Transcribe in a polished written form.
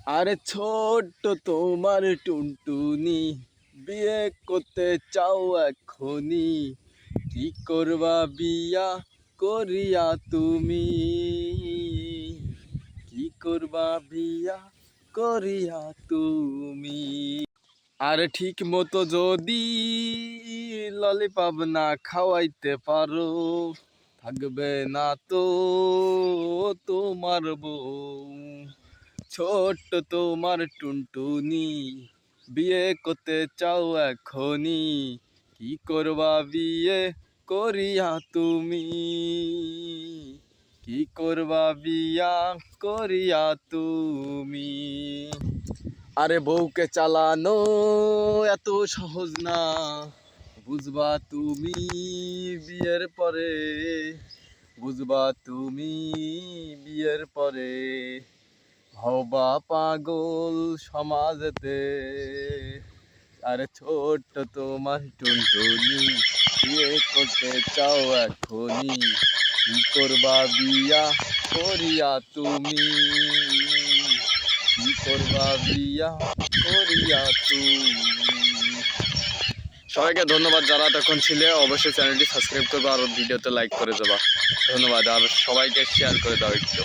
আরে ছোট্ট তোমার টুনটুনি, বিয়ে করতে চাও এখনি? কি করবা বিয়া করিয়া তুমি? কি করবা বিয়া করিয়া তুমি? আরে ঠিক মতো যদি ললিপপ না খাওয়াইতে পারো, থাকবে না তো তোমার বউ। ছোট্ট তোমার টুনটুনি, বিয়ে করতে চাও এখনি? কি করবা বিয়ে করিয়া তুমি? কি করবা বিয়া করিয়া তুমি? আরে বউকে চালানো এত সহজ না, বুঝবা তুমি বিয়ের পরে। বুঝবা তুমি বিয়ের পরে। হবা পাগল সমাজেতে। আরে ছোট্ট তোমার টুনটুনি, বিয়ে করতে চাও এখনি? কি করবা বিয়া করিয়া তুমি? কি করবা বিয়া করিয়া তুমি? সবাইকে ধন্যবাদ যারা তখন ছিলে। অবশ্যই চ্যানেলটি সাবস্ক্রাইব করবে আর ভিডিওতে লাইক করে যাবা। ধন্যবাদ, আর সবাইকে শেয়ার করে দাও একটু।